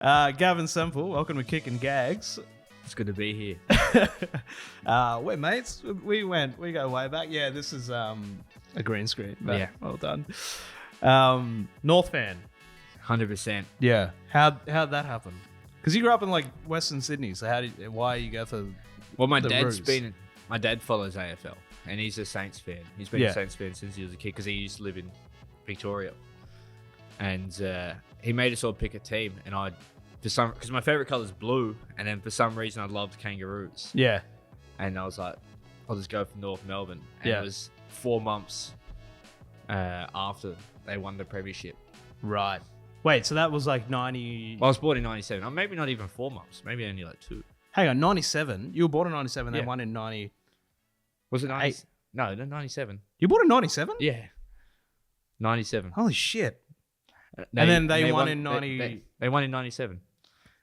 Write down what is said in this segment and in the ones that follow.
Gavin Sempel, welcome to Kickin Gags. It's good to be here. We're mates. We go way back. Yeah, this is a green screen. But well done. North fan. 100%. Yeah. How'd that happen? Because you grew up in like Western Sydney, so why you go for? Well, my dad follows AFL, and he's a Saints fan. He's been a Saints fan since he was a kid because he used to live in Victoria, and he made us all pick a team, and because my favorite color is blue, and then for some reason I loved kangaroos. Yeah. And I was like, I'll just go for North Melbourne. And it was 4 months after they won the premiership. Right. Wait, so that was like 90... Well, I was born in 97. Or maybe not even 4 months. Maybe only like 2. Hang on, 97? You were born in 97, they won in 90... Was it 90? No, 97. You were born in 97? Yeah. 97. Holy shit. And then they won in 90... They won in 97.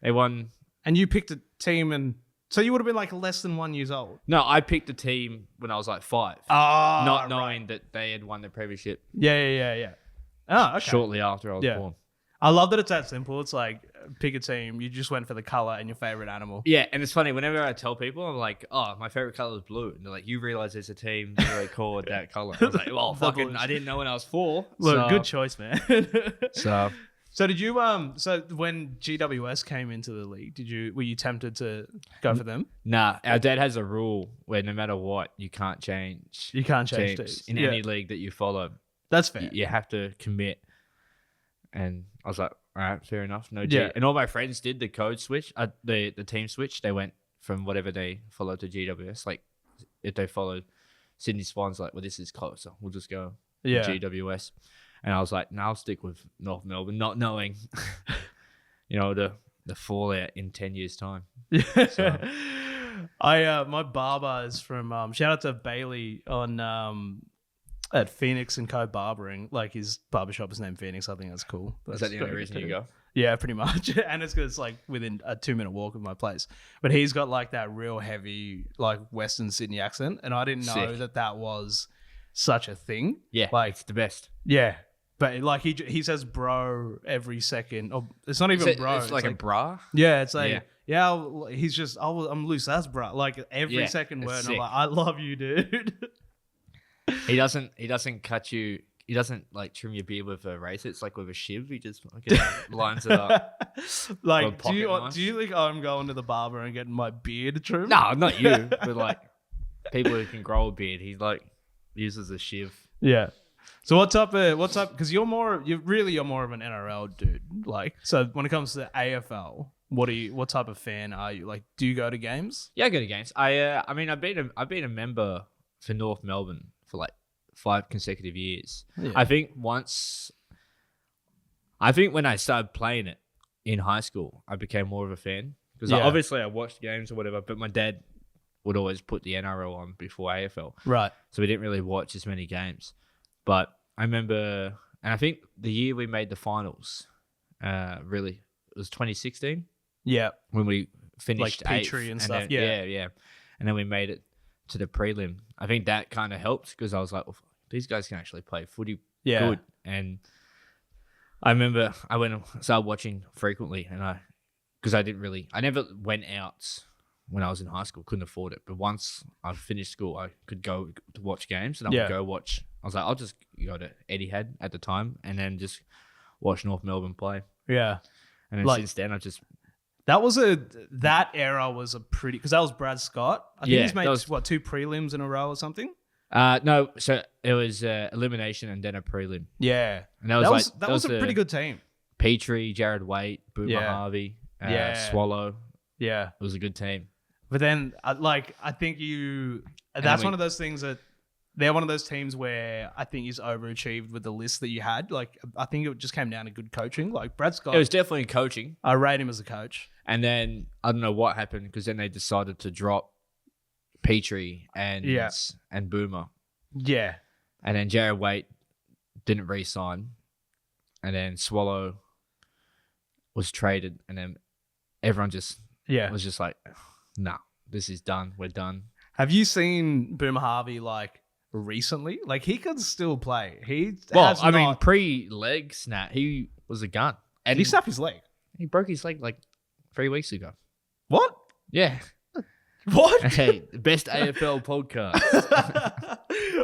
They won... And you picked a team and... So you would have been like less than 1 year old? No, I picked a team when I was like 5. Oh, not knowing that they had won the premiership. Yeah. Oh, okay. Shortly after I was born. I love that it's that simple. It's like, pick a team. You just went for the color and your favorite animal. Yeah, and it's funny. Whenever I tell people, I'm like, oh, my favorite color is blue. And they're like, you realize there's a team really called that color. I was like, well, fucking, I didn't know when I was 4. Look, good choice, man. So did you so when GWS came into the league, were you tempted to go for them? Nah, our dad has a rule where no matter what, you can't change. You can't change teams in any league that you follow. That's fair. You have to commit. And I was like, all right, fair enough. No G. And all my friends did the code switch, the team switch. They went from whatever they followed to GWS. Like if they followed Sydney Swans, like, well, this is closer. We'll just go GWS. And I was like, no, I'll stick with North Melbourne, not knowing, the fallout in 10 years' time. So. My barber is from shout out to Bailey on at Phoenix and Co Barbering. Like his barbershop is named Phoenix. I think that's cool. Is that the only reason you go? Yeah, pretty much. And it's because it's like within a 2-minute walk of my place. But he's got like that real heavy like Western Sydney accent, and I didn't know that was such a thing. Yeah, like it's the best. Yeah. But like he says bro every second. Oh, it's not even bro. It's like a bra. Yeah, it's like he's just I'm loose as bro. Like every second word. And I'm like, I love you, dude. He doesn't cut you. He doesn't like trim your beard with a razor. It's like with a shiv. He just lines it up. Like, do you think I'm going to the barber and getting my beard trimmed? No, not you. But like people who can grow a beard, he like uses a shiv. Yeah. So what's up? Because you're more of an NRL dude. Like, so when it comes to AFL, what type of fan are you? Like, do you go to games? Yeah, I go to games. I mean, I've been a member for North Melbourne for like 5 consecutive years. Yeah. I think when I started playing it in high school, I became more of a fan because obviously I watched games or whatever, but my dad would always put the NRL on before AFL. Right. So we didn't really watch as many games. But I remember, and I think the year we made the finals, it was 2016. Yeah. When we finished like Petrie and stuff. Then, yeah. And then we made it to the prelim. I think that kind of helped because I was like, well, these guys can actually play footy good. And I remember I went and started watching frequently, and I never went out when I was in high school, couldn't afford it. But once I finished school, I could go to watch games, and I would go watch. I was like, I'll just go to Etihad at the time, and then just watch North Melbourne play. Yeah, and then since then, that era was a pretty, because that was Brad Scott. I think he's made 2 prelims in a row or something. No, so it was elimination and then a prelim. Yeah, and that was a pretty good team. Petrie, Jared Waite, Boomer Harvey, Swallow. Yeah, it was a good team. But then, I think that's one of those things that they're one of those teams where I think he's overachieved with the list that you had. Like, I think it just came down to good coaching. Like, Brad Scott. It was definitely coaching. I rate him as a coach. And then, I don't know what happened because then they decided to drop Petrie and Boomer. Yeah. And then Jared Waite didn't re-sign. And then Swallow was traded. And then everyone just was just like, nah, this is done. We're done. Have you seen Boomer Harvey like recently? Like he could still play. Pre-leg snap, he was a gun. And he snapped his leg. He broke his leg like 3 weeks ago. What? Yeah. What? Hey, the best AFL podcast.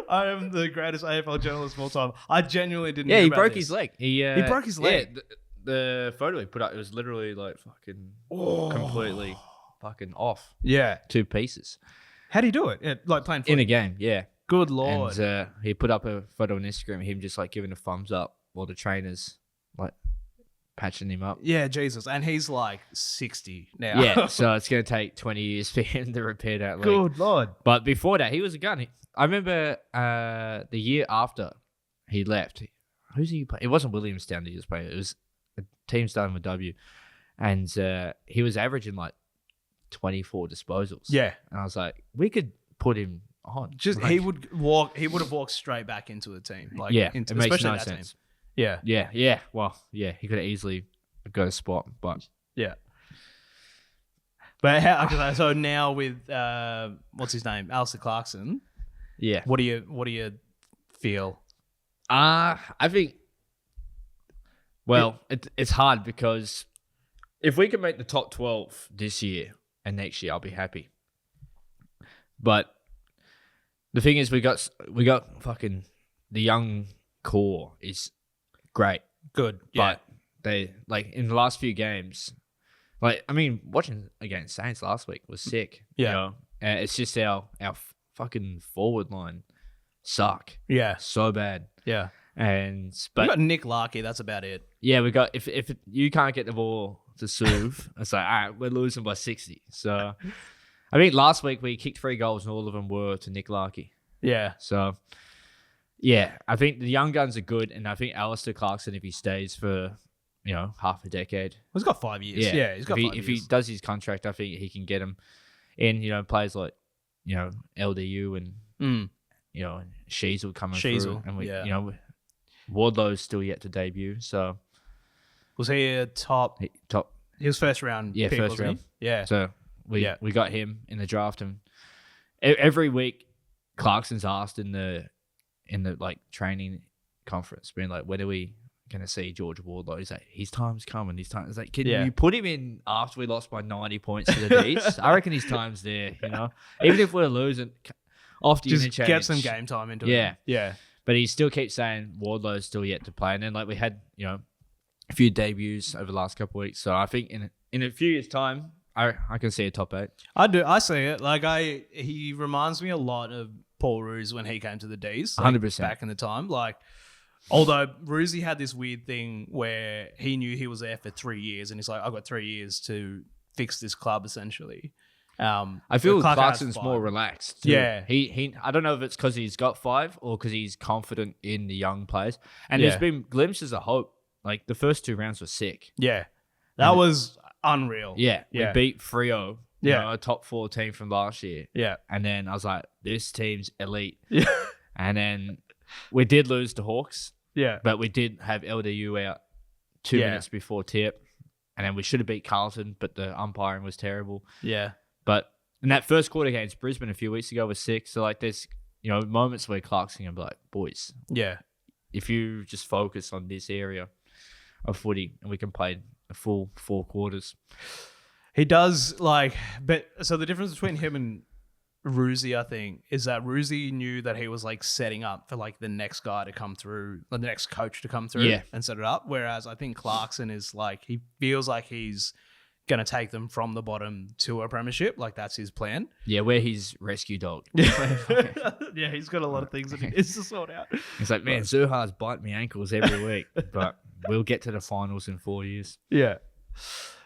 I am the greatest AFL journalist of all time. I genuinely didn't. Yeah, hear he about broke this. his leg. He broke his leg. Yeah, the photo he put up, it was literally like fucking completely fucking off. Yeah. 2 pieces. How do you do it? Yeah, like playing footy? In a game, yeah. Good Lord. And he put up a photo on Instagram of him just like giving a thumbs up while the trainers like patching him up. Yeah, Jesus. And he's like 60 now. Yeah, so it's going to take 20 years for him to repair that leg. Good Lord. But before that, he was a gun. I remember the year after he left, who's he playing? It wasn't Williamstown that he was playing. It was a team starting with W. And he was averaging like 24 disposals. Yeah. And I was like, we could put him on. Just like, he would have walked straight back into the team. Like, yeah, into, it makes especially no that sense. team. Yeah. Yeah. Well, yeah, he could have easily got a spot, but yeah. But how, so now with what's his name, Alistair Clarkson? Yeah. What do you feel? I think. Well, it's hard because if we can make the top 12 this year and next year, I'll be happy. But the thing is, we got fucking the young core is great, good, yeah. But they like in the last few games, like I mean, watching against Saints last week was sick. Yeah, you know? And it's just our fucking forward line suck. Yeah, so bad. Yeah, but we got Nick Larkey. That's about it. Yeah, we got if you can't get the ball to Suv, it's like all right, we're losing by 60. So I think last week we kicked 3 goals and all of them were to Nick Larkey. Yeah. So yeah, I think the young guns are good, and I think Alistair Clarkson, if he stays for half a decade, he's got 5 years. Yeah, he's got 5 years. If he does his contract, I think he can get him in. Players like LDU and Sheasel coming through, and Wardlow's still yet to debut. So was he a top? He was first round. Yeah, pick, first round. He? Yeah. So we got him in the draft, and every week Clarkson's asked in the like training conference, being like, when are we gonna see George Wardlow? He's like, his time's coming. His time. It's like, can you put him in after we lost by 90 points to the D's? I reckon his time's there. Even if we're losing, after just interchange, get some game time into it. Yeah. But he still keeps saying Wardlow's still yet to play, and then like we had a few debuts over the last couple of weeks. So I think in a few years' time, I can see a top 8. I do. I see it. Like he reminds me a lot of Paul Roos when he came to the D's. 100%. Back in the time. Like, although Roosy had this weird thing where he knew he was there for 3 years, and he's like, I've got 3 years to fix this club, essentially. I feel Clarkson's more relaxed too. Yeah. He I don't know if it's because he's got 5 or because he's confident in the young players. And there's been glimpses of hope. Like the first 2 rounds were sick. Yeah. That was unreal. Yeah. We beat Freo. Yeah. A top 4 team from last year. Yeah. And then I was like, this team's elite. Yeah. And then we did lose to Hawks. Yeah. But we did have LDU out 2 minutes before tip. And then we should have beat Carlton, but the umpiring was terrible. Yeah. But in that first quarter against Brisbane a few weeks ago was 6. So like there's moments where Clarkson can be like, boys. Yeah. If you just focus on this area of footy and we can play a full 4 quarters. He does so the difference between him and Roosie, I think, is that Roosie knew that he was like setting up for like the next guy to come through, the next coach to come through and set it up. Whereas I think Clarkson is like, he feels like he's going to take them from the bottom to a premiership. Like that's his plan. Yeah, we're his rescue dog. Yeah, he's got a lot of things that he needs to sort out. He's like, man, Zuhar's biting me ankles every week, but we'll get to the finals in 4 years. Yeah.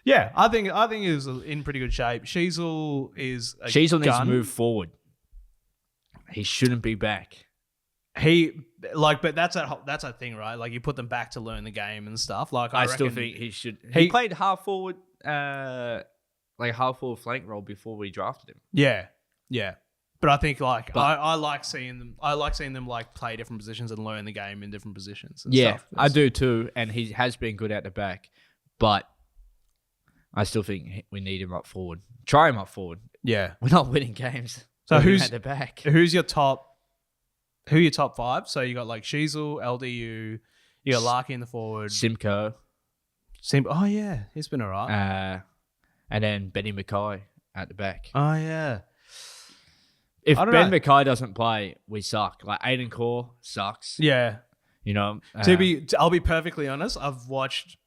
Yeah, I think he was in pretty good shape. Sheasel needs to move forward. He shouldn't be back. But that's a thing, right? Like you put them back to learn the game and stuff. Like I still think he should. He played half forward, half forward flank role before we drafted him. Yeah, yeah. But I think I like seeing them. I like seeing them like play different positions and learn the game in different positions. And stuff. I do too. And he has been good at the back, but I still think we need him up forward. Try him up forward. Yeah, we're not winning games. So who's at the back? Who's your top? Who are your top 5? So you got like Sheasel, LDU, you got Larky in the forward, Simcoe, Oh yeah, he's been alright. And then Benny Mackay at the back. Oh yeah. If Ben Mackay doesn't play, we suck. Like Aiden Core sucks. Yeah. You know. I'll be perfectly honest. I've watched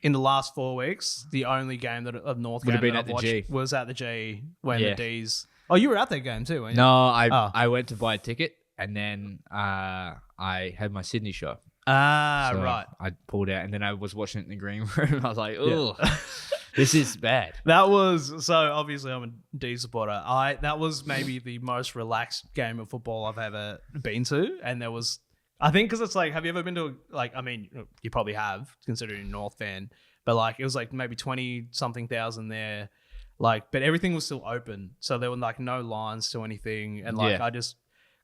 in the last 4 weeks. The only game of North would game have been that at I've the watched G. was at the G when the D's. Oh, you were at that game too, weren't you? No, I went to buy a ticket and then I had my Sydney show. So right. I pulled out and then I was watching it in the green room. I was like, oh, this is bad. That was so obviously I'm a D supporter. That was maybe the most relaxed game of football I've ever been to, and there was. I think because it's like, have you ever been to you probably have considering you're a North fan, but like it was like maybe 20-something thousand there, like but everything was still open, so there were like no lines to anything, and like I just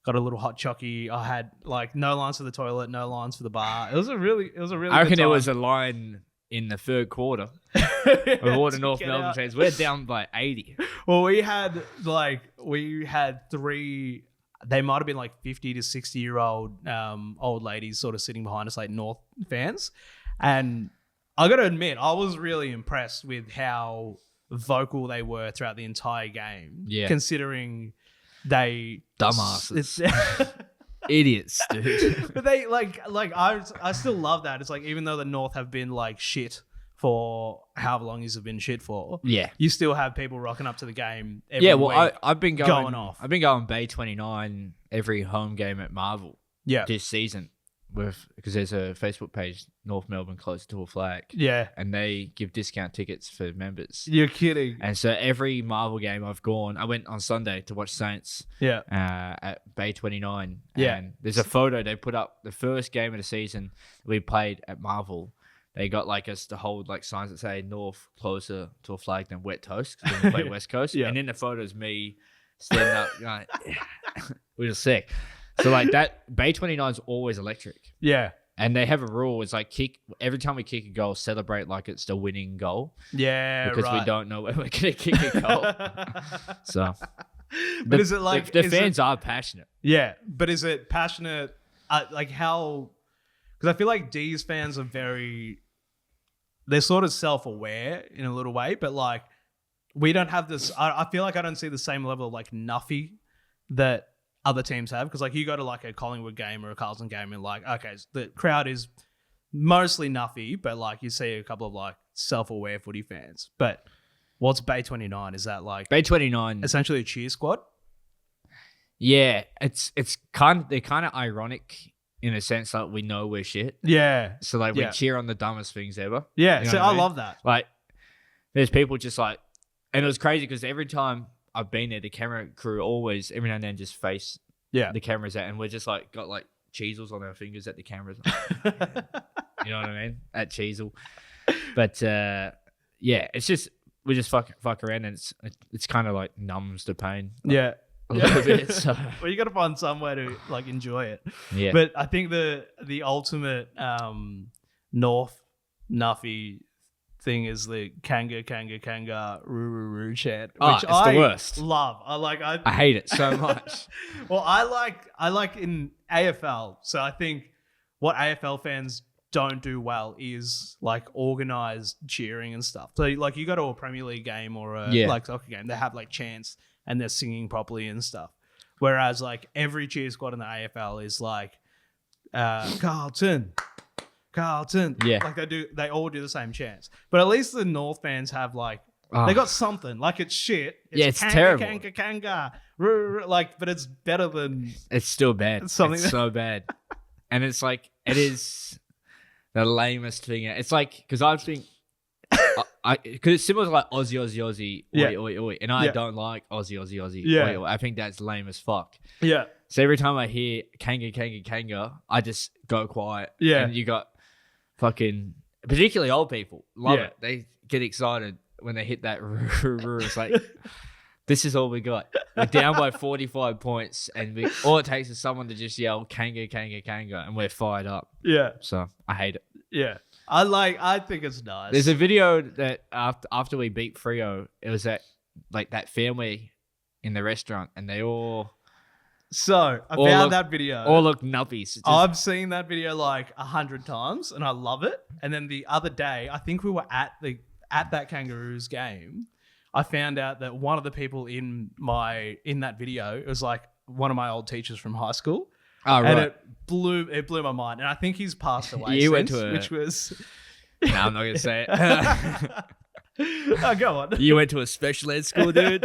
got a little hot chocky. I had like no lines for the toilet, no lines for the bar. It was a really. I reckon there was a line in the third quarter of all the North Melbourne fans. We're down by 80. Well, we had 3. They might have been like 50 to 60-year-old old ladies sort of sitting behind us, like North fans. And I got to admit, I was really impressed with how vocal they were throughout the entire game. Yeah. Considering they... Dumbasses. Idiots, dude. But they, I still love that. It's like, even though the North have been like shit for however long these have been shit for. Yeah. You still have people rocking up to the game every week. I've been going off. I've been going Bay 29 every home game at Marvel this season because there's a Facebook page, North Melbourne Close to a Flag. Yeah. And they give discount tickets for members. You're kidding. And so every Marvel game I've gone, I went on Sunday to watch Saints at Bay 29. Yeah. And there's a photo they put up, the first game of the season we played at Marvel. They got like us to hold like signs that say North closer to a flag than wet toast because we play West Coast. And in the photos, me standing up, going, we were sick. So like that, Bay 29 is always electric. Yeah. And they have a rule. It's like every time we kick a goal, celebrate like it's the winning goal. Yeah, because we don't know when we're going to kick a goal. So, but is it like the fans are passionate? Yeah, but is it passionate? Like how? Because I feel like D's fans are they're sort of self-aware in a little way, but like we don't have this. I feel like I don't see the same level of like nuffy that other teams have, because like you go to like a Collingwood game or a Carlton game and like, okay, the crowd is mostly nuffy, but like you see a couple of like self-aware footy fans. But what's Bay 29? Is that like Bay 29 essentially a cheer squad? Yeah, they're kind of ironic in a sense that we know we're shit. Yeah. So like we cheer on the dumbest things ever. Yeah. You know So I love that. Like there's people just like, and it was crazy because every time I've been there, the camera crew always every now and then just face the cameras out, and we're just like got like cheesels on our fingers at the cameras. You know what I mean? At cheesel. But it's just we just fuck around, and it's kind of like numbs the pain. Yeah. A little bit. So. Well, you got to find some way to like enjoy it. Yeah. But I think the ultimate North Nuffy thing is the Kanga roo chant, which it's the worst. Love. I hate it so much. Well, I like in AFL. So I think what AFL fans don't do well is like organized cheering and stuff. So like you go to a Premier League game or a like soccer game, they have like chants and they're singing properly and stuff. Whereas like every cheer squad in the AFL is like Carlton. Yeah. Like they all do the same chants. But at least the North fans have like they got something. Like it's shit. It's Kanga, terrible. Kanga. Like, but it's better than it's still bad. It's so bad. And it's like it is the lamest thing. It's like because I think because it's similar to like Aussie, oi, and I don't like Aussie, oi. I think that's lame as fuck. Yeah. So every time I hear Kanga, I just go quiet. Yeah. And you got fucking, particularly old people, love it. They get excited when they hit that. It's like, this is all we got. We're down by 45 points, and all it takes is someone to just yell Kanga, and we're fired up. Yeah. So I hate it. Yeah. I think it's nice. There's a video that after we beat Freo, it was that family in the restaurant, and they all So I found that video. Or look nuppies. I've seen that video like 100 times and I love it. And then the other day, I think we were at that Kangaroos game. I found out that one of the people in that video, it was like one of my old teachers from high school. Oh, right. And it blew my mind. And I think he's passed away which was... No, I'm not going to say it. Oh, go on. You went to a special ed school, dude?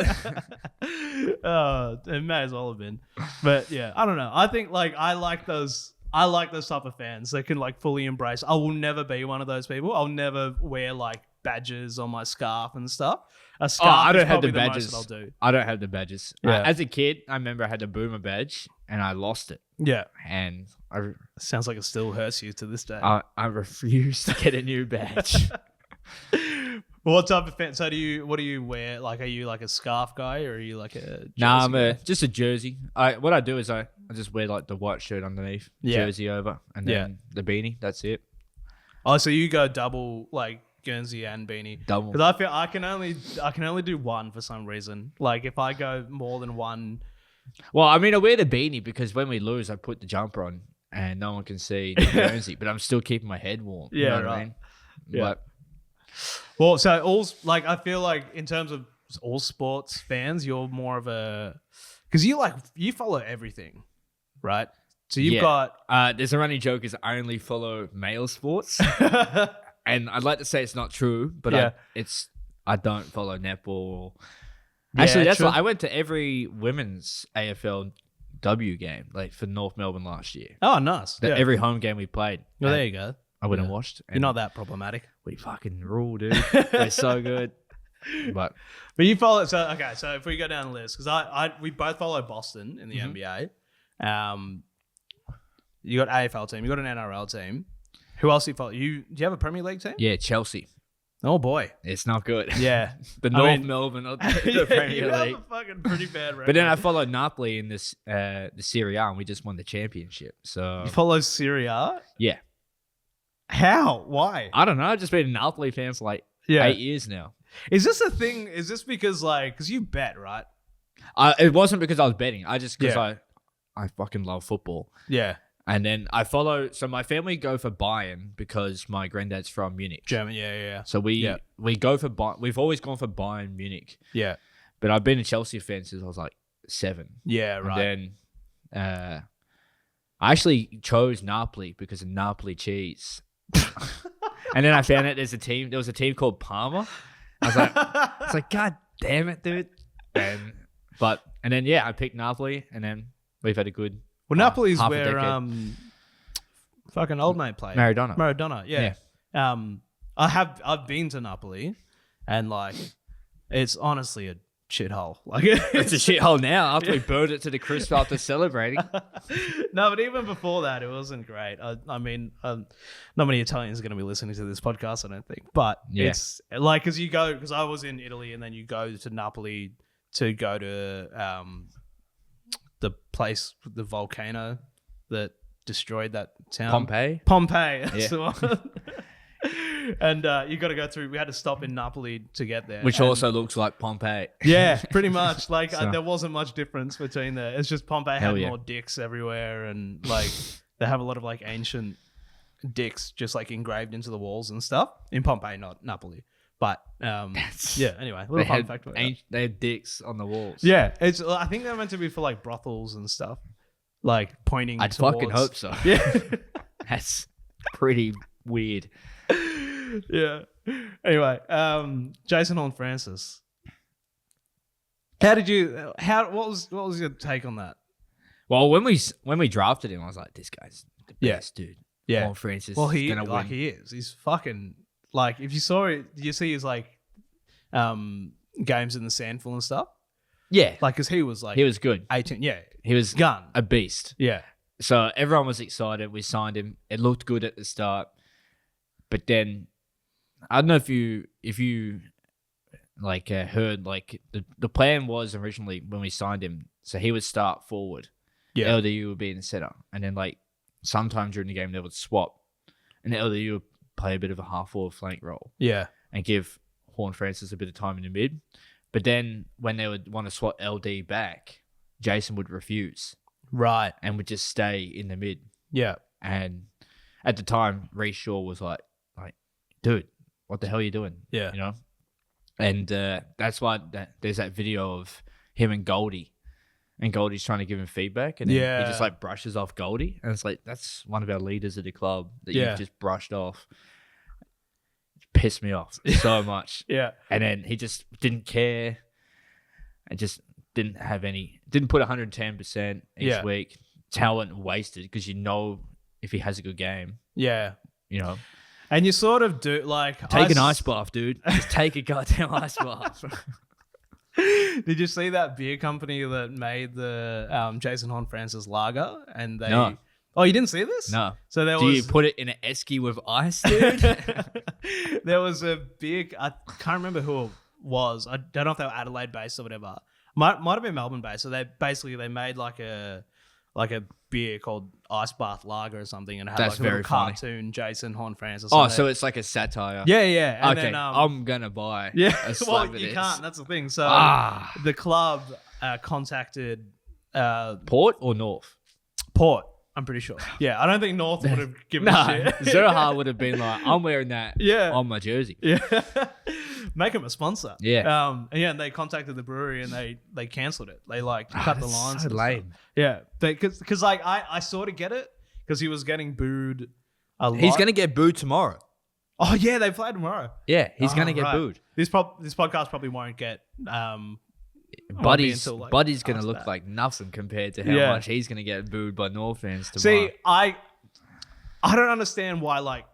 It may as well have been. But yeah, I don't know. I think like I like those type of fans that can like fully embrace. I will never be one of those people. I'll never wear like badges on my scarf and stuff. A scarf I don't is have the probably badges. most that I'll do. I don't have the badges. Yeah. As a kid, I remember I had the Boomer badge and I lost it. Yeah. And Sounds like it still hurts you to this day. I refuse to get a new badge. What type of fan? So what do you wear? Like, are you like a scarf guy or are you like a jersey Nah, guy? just a jersey. What I do is I just wear like the white shirt underneath, jersey over, and then the beanie. That's it. Oh, so you go double like Guernsey and beanie. Double. Because I feel I can only do one for some reason. Like if I go more than one. Well, I mean, I wear the beanie because when we lose, I put the jumper on and no one can see the Guernsey, but I'm still keeping my head warm. Yeah, you know what right. I mean? Yeah. But, Well, so I feel like in terms of all sports fans, you're more of a because you follow everything, right? So you've got there's a running joke is I only follow male sports, and I'd like to say it's not true, but I don't follow netball. Actually, that's why I went to every women's AFL W game like for North Melbourne last year. Oh, nice! Every home game we played. Well, there you go. I went and watched. You're not that problematic. We fucking rule, dude. We're so good. But you follow so if we go down the list because we both follow Boston in the NBA. You got AFL team. You got an NRL team. Who else do you follow? Do you have a Premier League team? Yeah, Chelsea. Oh boy, it's not good. Yeah, the North Melbourne of the Premier League. Have a fucking pretty bad record. But then I follow Napoli in this the Serie A, and we just won the championship. So you follow Serie A? Yeah. How? Why? I don't know. I've just been a Napoli fan for like 8 years now. Is this a thing? Is this because because you bet, right? It wasn't because I was betting. I just because I fucking love football. Yeah. And then I follow. So my family go for Bayern because my granddad's from Munich, German. Yeah. So we go for Bayern. We've always gone for Bayern Munich. Yeah. But I've been a Chelsea fan since I was like 7. Yeah. Right. And then I actually chose Napoli because of Napoli cheese. And then I found out there was a team called Parma. I was like, God damn it, dude. And then I picked Napoli, and then we've had a good. Well, Napoli's where fucking old mate played. Maradona, yeah. I've been to Napoli, and like, it's honestly a shithole. Like it's a shithole now after we burned it to the crisp after celebrating. No, but even before that, it wasn't great. I mean, not many Italians are going to be listening to this podcast, I don't think. But it's like because I was in Italy, and then you go to Napoli to go to the place, the volcano that destroyed that town. Pompeii. That's the one. And you got to go through. We had to stop in Napoli to get there, which also looks like Pompeii. Yeah, pretty much. Like there wasn't much difference between there. It's just Pompeii had more dicks everywhere, and like they have a lot of like ancient dicks just like engraved into the walls and stuff in Pompeii, not Napoli. But anyway, little fun fact about that. They had dicks on the walls. Yeah, I think they're meant to be for like brothels and stuff, like pointing. I'd towards. fucking hope so. Yeah, that's pretty weird. Yeah. Anyway, Jason Horne-Francis. What was your take on that? Well, when we drafted him, I was like, this guy's the best dude. Yeah. Horne-Francis. Well, gonna win. He is. He's fucking like if you saw it, you see his like games in the Sandful and stuff. Yeah. Like because he was good. 18. Yeah. He was a beast. Yeah. So everyone was excited. We signed him. It looked good at the start. But then I don't know if you like heard like the plan was originally when we signed him, so he would start forward. Yeah. LDU would be in the center. And then like sometime during the game they would swap. And LDU would play a bit of a half forward flank role. Yeah. And give Horne-Francis a bit of time in the mid. But then when they would want to swap LD back, Jason would refuse. Right. and would just stay in the mid. Yeah. And at the time, Reece Shaw was like, dude, what the hell are you doing? Yeah. You know? And that's why there's that video of him and Goldie. And Goldie's trying to give him feedback. And then he just like brushes off Goldie. And it's like, that's one of our leaders at the club that you've just brushed off. It pissed me off so much. Yeah. And then he just didn't care. And just didn't put 110% each week. Talent wasted because you know if he has a good game. Yeah. You know. And you sort of do like take an ice bath, dude. Just take a goddamn ice bath. Did you see that beer company that made the Jason Horne-Francis lager? And they No. Oh, you didn't see this? No. So Do you put it in an esky with ice, dude? There was a big, I can't remember who it was. I don't know if they were Adelaide based or whatever. Might have been Melbourne based. So they made like a beer called Ice Bath Lager or something, and it had That's like a very little funny. Cartoon Jason Horne-Francis. Oh, so it's like a satire. Yeah, yeah. And okay, then, I'm gonna buy. yeah. A Well, slab of you this. can't. That's the thing. So The club contacted Port or North? Port. I'm pretty sure. Yeah, I don't think North would have given a shit. Zeraha would have been like, I'm wearing that on my jersey. Yeah. Make him a sponsor. Yeah. And they contacted the brewery and they cancelled it. They like cut the lines. So lame. Yeah. Because like I sort of get it because he was getting booed a lot. He's going to get booed tomorrow. Oh, yeah. They play tomorrow. Yeah. He's going to get booed. This podcast probably won't get Buddy's like going to look like nothing compared to how much he's going to get booed by North fans tomorrow. See, I don't understand why like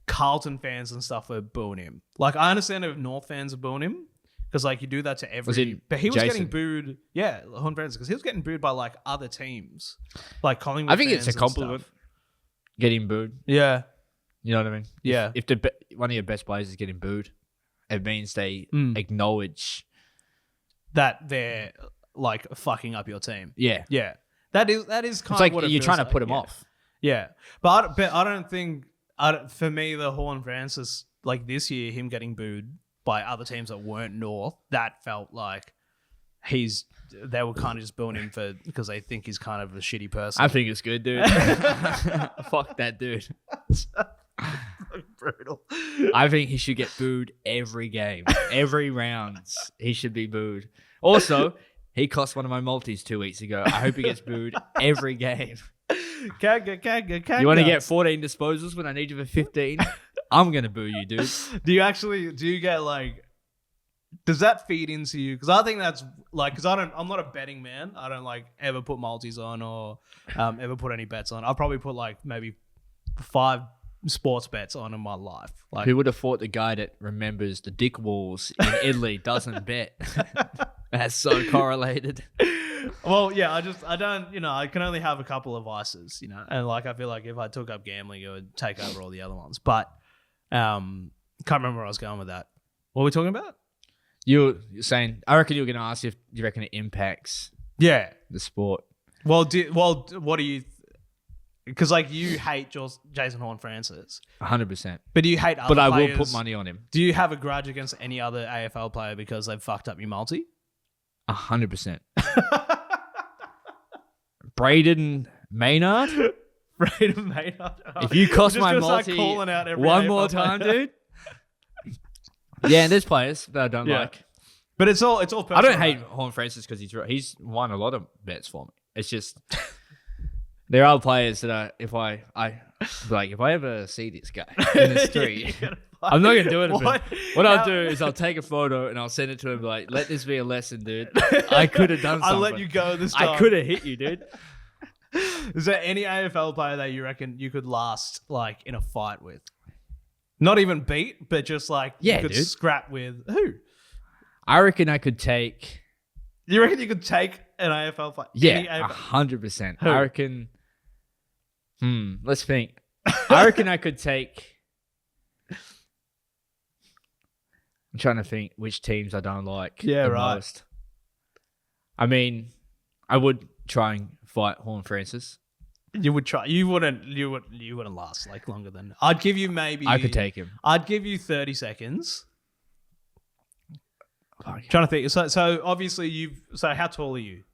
Carlton fans and stuff are booing him. Like I understand if North fans are booing him because like you do that to every. But he was getting booed. Yeah, Horne-Francis because he was getting booed by like other teams, like Collingwood. I think fans it's a compliment. Getting booed. Yeah, you know what I mean. Yeah, if one of your best players is getting booed, it means they acknowledge that they're like fucking up your team. Yeah, yeah. That is kind it's of like what you're trying to put him off. Yeah, but I don't think. For me, the Horne-Francis, like this year, him getting booed by other teams that weren't North, that felt like they were kind of just booing him because they think he's kind of a shitty person. I think it's good, dude. Fuck that dude. Brutal. I think he should get booed every game. Every round, he should be booed. Also, he cost one of my multis 2 weeks ago. I hope he gets booed every game. Kanga. You want to get 14 disposals when I need you for 15? I'm going to boo you, dude. Do you get like, does that feed into you? Because I think that's like, because I'm not a betting man. I don't like ever put multis on or ever put any bets on. I'll probably put like maybe 5 sports bets on in my life. Like, who would have thought the guy that remembers the dick walls in Italy doesn't bet? That's so correlated. Well, yeah, I don't, I can only have a couple of vices, and like, I feel like if I took up gambling, it would take over all the other ones. But, can't remember where I was going with that. What were we talking about? You're saying, I reckon you're going to ask if you reckon it impacts the sport. Well, what do you, because like you hate Jason Horne-Francis. 100%. But do you hate other players? But I will players? put money on him. Do you have a grudge against any other AFL player because they've fucked up your multi? 100%. Braden Maynard. Braden Maynard. If you cost my multi one more time, dude. Yeah, and there's players that I don't like. But it's all personal. I don't hate Horne-Francis because he's won a lot of bets for me. It's just there are players that if I ever see this guy in the street, I'm not gonna do it. What I'll do is I'll take a photo and I'll send it to him. Like, let this be a lesson, dude. I could have done something. I'll let you go this time. I could have hit you, dude. Is there any AFL player that you reckon you could last like in a fight with? Not even beat, but just like you could scrap with who? I reckon I could take. You reckon you could take an AFL fight? Yeah, 100%. I reckon. Let's think. I reckon I could take. I'm trying to think which teams I don't like the most. I mean, I would try and fight Horne-Francis. You would try. You wouldn't last like longer than. I'd give you maybe. I could take him. I'd give you 30 seconds. Trying to think. So obviously So how tall are you?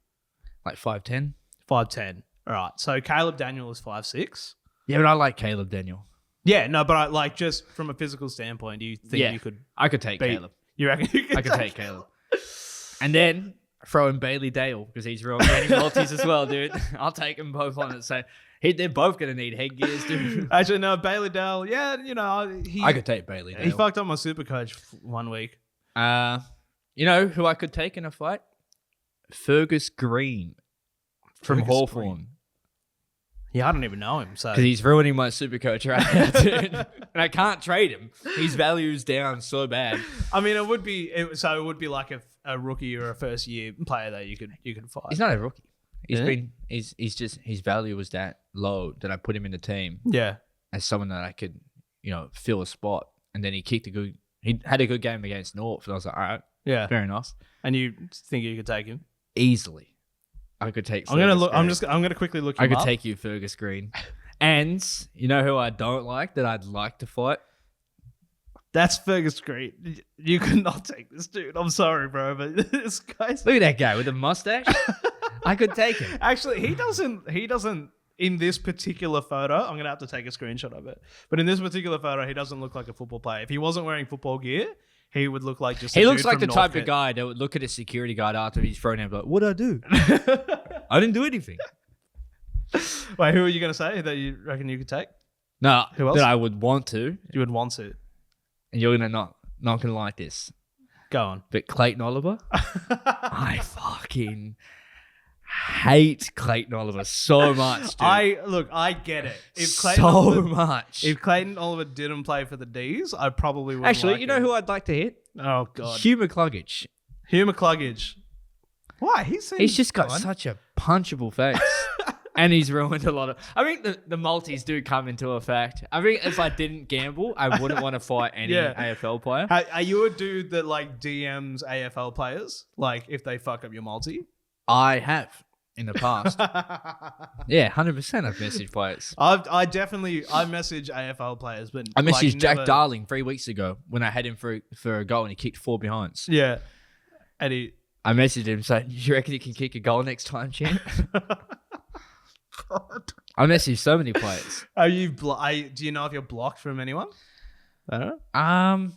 Like 5'10". 5'10". All right. So Caleb Daniel is 5'6". Yeah, but I like Caleb Daniel. Yeah, no, but I like just from a physical standpoint, do you think you could? I could take Caleb. You reckon you could? I could take Caleb. And then throw in Bailey Dale because he's real getting multis as well, dude. I'll take them both on it. So they're both going to need headgears, dude. Actually, no, Bailey Dale, yeah, I could take Bailey Dale. He fucked up my super coach 1 week. You know who I could take in a fight? Fergus Green from Hawthorn. Yeah, I don't even know him. So because he's ruining my super coach right now, dude. And I can't trade him. His value's down so bad. I mean, it would be like a rookie or a first year player that you could fight. He's not a rookie. He's just his value was that low that I put him in the team. Yeah, as someone that I could, fill a spot. And then he had a good game against North, and I was like, all right, yeah, fair enough. And you think you could take him easily? I could take. I'm gonna quickly look him up. I could take you, Fergus Green. And you know who I don't like that I'd like to fight? That's Fergus Green. You could not take this dude. I'm sorry, bro, but this guy's... Look at that guy with the mustache. I could take him. Actually, he doesn't in this particular photo. I'm going to have to take a screenshot of it. But in this particular photo, he doesn't look like a football player. If he wasn't wearing football gear, he would look like just... He looks like the type of guy that would look at a security guard after he's thrown out like, what'd I do? I didn't do anything. Wait, who are you going to say that you reckon you could take? No, who else? That I would want to. You would want to. And you're not gonna like this. Go on. But Clayton Oliver, I fucking hate Clayton Oliver so much, dude. I get it. If Clayton Oliver didn't play for the D's, I probably would. Actually, you know who I'd like to hit? Oh god, Hugh McCluggage. Why? He's just got such a punchable face. And he's ruined a lot of... I think the multis do come into effect. I think if I didn't gamble, I wouldn't want to fight any AFL player. Are you a dude that like DMs AFL players? Like if they fuck up your multi? I have in the past. Yeah, 100% I've messaged players. I message AFL players, but I messaged Jack Darling 3 weeks ago when I had him for a goal and he kicked 4 behinds. Yeah. And I messaged him saying, you reckon you can kick a goal next time, champ? God. I messaged so many players. Are you? Do you know if you're blocked from anyone? I don't know.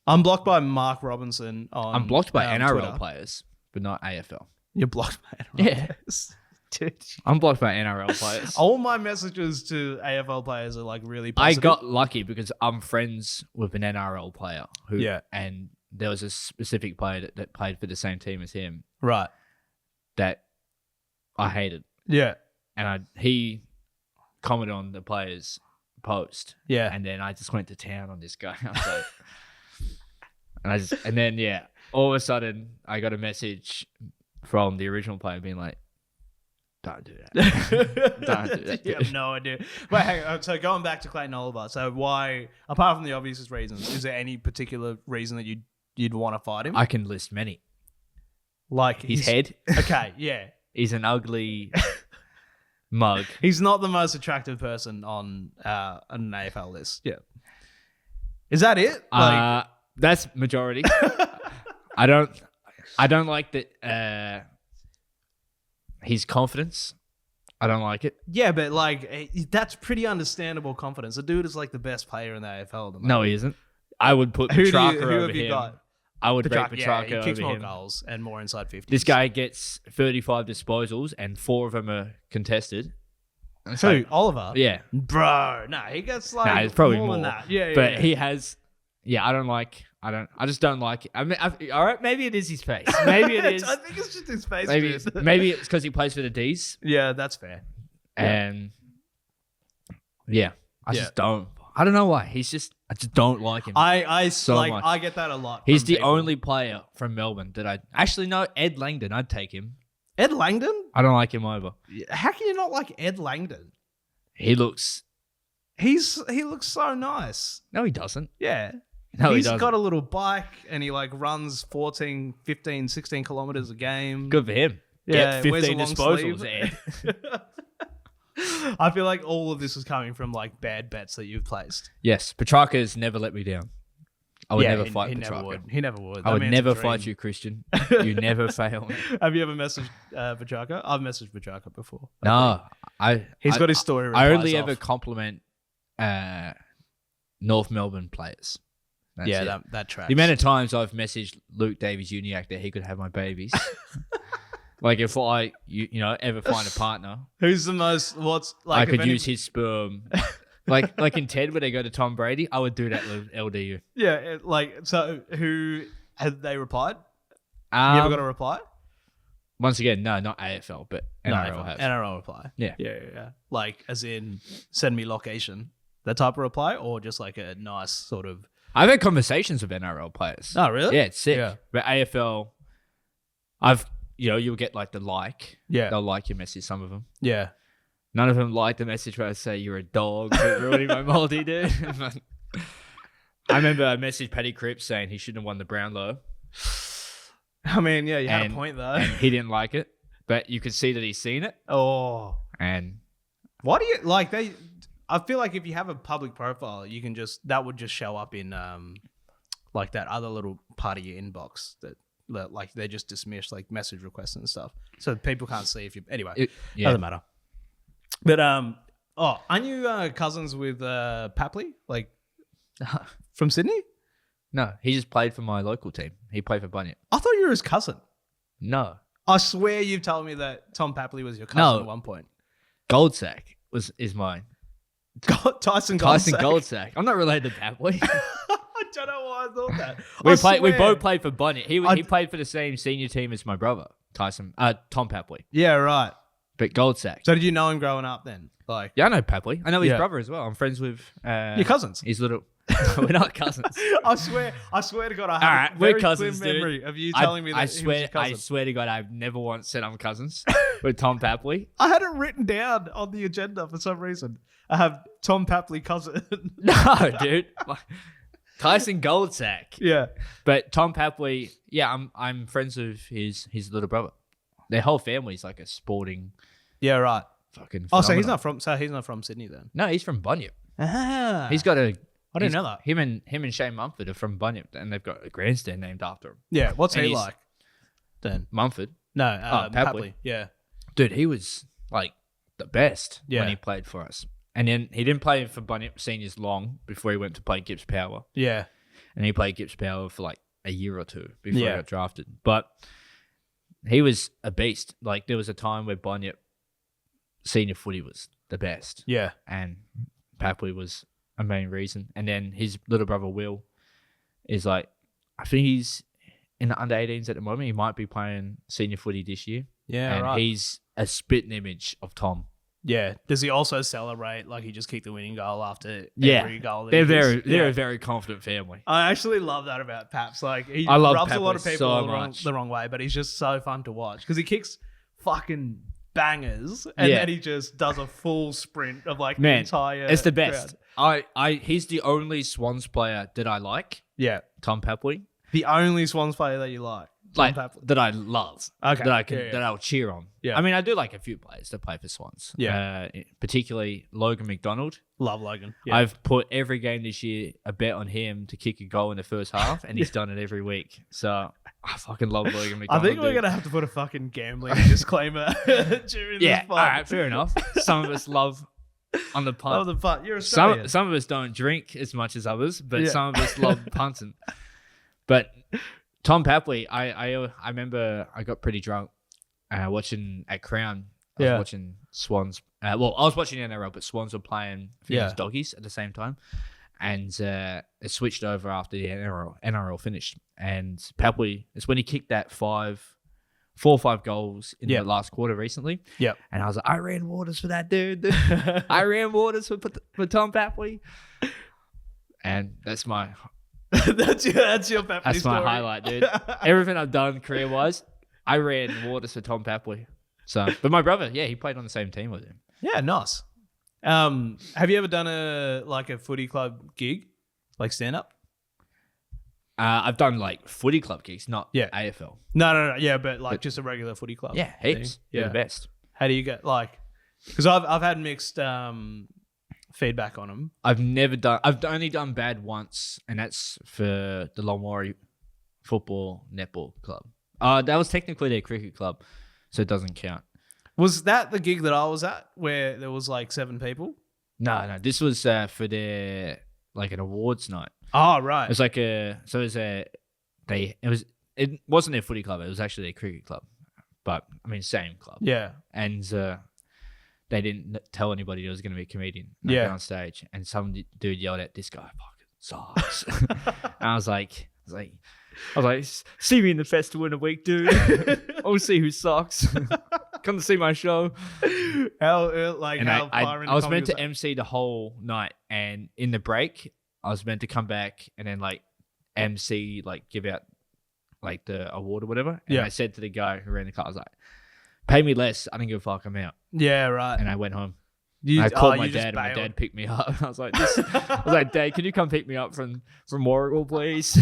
I'm blocked by Mark Robinson on. I'm blocked by NRL Twitter. Players, but not AFL. You're blocked by NRL players. Dude. I'm blocked by NRL players. All my messages to AFL players are like really positive. I got lucky because I'm friends with an NRL player and there was a specific player that played for the same team as him. Right. That I hated. Yeah. And he commented on the player's post. Yeah. And then I just went to town on this guy. And then all of a sudden I got a message from the original player being like, don't do that. Don't do that. You have no idea. Wait, hang on. So going back to Clayton Oliver, so why, apart from the obvious reasons, is there any particular reason that you'd want to fight him? I can list many. Like his head. Okay, yeah. He's an ugly... mug. He's not the most attractive person on an AFL list. Yeah. Is that it? That's majority. I don't like that his confidence. I don't like it. Yeah, but like that's pretty understandable confidence. The dude is like the best player in the AFL. No, he isn't. I would put Petrarca over him. Who have you got? I would rate Petrarca he kicks over more him. Goals and more inside 50s. This guy gets 35 disposals and 4 of them are contested. Who? Oliver? Yeah. Bro, no, he gets like it's probably more than that. Yeah, but he has... Yeah, I just don't like it. I mean, all right, maybe it is his face. Maybe it is. I think it's just his face. Maybe it's because he plays for the D's. Yeah, that's fair. And I just don't... I don't know why. I just don't like him. I so like much. I get that a lot. He's the only player from Melbourne that I actually know. Ed Langdon, I'd take him. Ed Langdon? I don't like him either. How can you not like Ed Langdon? He looks so nice. No, he doesn't. Yeah. No, he's he doesn't. got a little bike and he like runs 14, 15, 16 kilometers a game. Good for him. Yeah, Get 15 disposals, Ed. I feel like all of this is coming from like bad bets that you've placed. Yes, Petrarca has never let me down. I would never fight he Petrarca. never would. He never would. I would never fight you, Christian. You never fail me. Have you ever messaged Petrarca? I've messaged Petrarca before. No, he's got his story. I only ever compliment North Melbourne players. That's that tracks. The amount of times I've messaged Luke Davies-Uniacke that he could have my babies. Like if I, ever find a partner, who's the most? What's like? I could use his sperm. like in Ted, when they go to Tom Brady, I would do that with LDU. Yeah, so. Who have they replied? You ever got a reply? Once again, no, not AFL, but NRL have. NRL reply. Yeah. Like as in send me location, that type of reply, or just like a nice sort of. I've had conversations with NRL players. Oh, really? Yeah, it's sick. Yeah. But AFL, you'll get like the like. Yeah. They'll like your message, some of them. Yeah. None of them like the message where I say you're a dog for ruining my multi, dude. I remember I messaged Paddy Cripps saying he shouldn't have won the Brownlow. I mean, yeah, you had a point though. And he didn't like it, but you could see that he's seen it. Oh. And why do you like they? I feel like if you have a public profile, you can that would just show up in like that other little part of your inbox that like they just dismiss like message requests and stuff, so people can't see if you. Anyway, doesn't matter. But aren't you cousins with Papley, like from Sydney? No, he just played for my local team. He played for Bunyip. I thought you were his cousin. No, I swear you've told me that Tom Papley was your cousin at one point. Goldsack is mine. Tyson Goldsack. I'm not related to Papley. I don't know why I thought that. We both played for Bunyip. He played for the same senior team as my brother, Tom Papley. Yeah, right. But Goldsack. So did you know him growing up then? Like, yeah, I know Papley. I know his brother as well. I'm friends with your cousins. His little. We're not cousins. I swear to God, I have a very clear memory of you telling me that he was your cousin. I swear to God, I've never once said I'm cousins with Tom Papley. I had it written down on the agenda for some reason. I have Tom Papley cousin. No, dude. Tyson Goldsack. Yeah. But Tom Papley, I'm friends with his little brother. Their whole family's like a sporting. Yeah, right. Fucking. Oh, so he's not from Sydney then? No, he's from Bunyip. Ah. He's got a. I didn't know that. Him and Shane Mumford are from Bunyip, and they've got a grandstand named after him. Yeah. What's he like? Then Mumford. No, Papley. Yeah. Dude, he was like the best when he played for us. And then he didn't play for Bunyip seniors long before he went to play Gibbs Power. Yeah. And he played Gibbs Power for like a year or two before he got drafted. But he was a beast. Like there was a time where Bunyip senior footy was the best. Yeah. And Papley was a main reason. And then his little brother Will is like, I think he's in the under 18s at the moment. He might be playing senior footy this year. Yeah, and right. He's a spitting image of Tom. Yeah. Does he also celebrate like he just kicked the winning goal after every goal? They're a very confident family. I actually love that about Paps. Like he I love rubs Papley a lot of people so the wrong way, but he's just so fun to watch because he kicks fucking bangers and then he just does a full sprint of like the entire. It's the best. He's the only Swans player that I like. Yeah, Tom Papley. The only Swans player that you like. That I love. Okay. That I'll cheer on. Yeah. I mean, I do like a few players that play for Swans. Yeah. Particularly Logan McDonald. Love Logan. Yeah. I've put every game this year a bet on him to kick a goal in the first half, and he's done it every week. So I fucking love Logan McDonald. I think we're gonna have to put a fucking gambling disclaimer during this pod. All right, fair enough. Some of us love on the punt. Love the punt. You're Australian. Some of us don't drink as much as others, but some of us love punting. But Tom Papley, I remember I got pretty drunk watching at Crown. I was watching Swans. I was watching NRL, but Swans were playing Doggies at the same time. And it switched over after the NRL finished. And Papley, it's when he kicked that 4 or 5 goals in the last quarter recently. Yep. And I was like, I ran waters for that dude. I ran waters for Tom Papley. And that's my... that's your Papley That's story. my highlight, dude. Everything I've done career-wise, I ran waters for Tom Papley. So, but my brother, he played on the same team with him. Yeah, nice. Have you ever done a footy club gig, like stand-up? I've done like footy club gigs, not AFL. No. Yeah, but just a regular footy club. Yeah, heaps. Thing. They're the best. How do you get because I've had mixed feedback on them. I've only done bad once, and that's for the Longmorrie Football Netball Club. That was technically their cricket club, so it doesn't count. Was that the gig that I was at where there was like 7 people? No. This was for their like an awards night. Oh, right. It was like it wasn't their footy club. It was actually their cricket club, but I mean same club. Yeah. And they didn't tell anybody there was going to be a comedian on stage, and some dude yelled at this guy, "Fucking sucks." And I was like, see me in the festival in a week, dude. I'll see who sucks. Come to see my show. I was meant to MC the whole night, and in the break, I was meant to come back and then like MC, like give out like the award or whatever. And I said to the guy who ran the car, I was like, "Pay me less. I didn't give a fuck. I'm out." Yeah, right. And I went home. I called my dad, and my dad picked me up. I was like, "Dad, can you come pick me up from Warrigal, please?"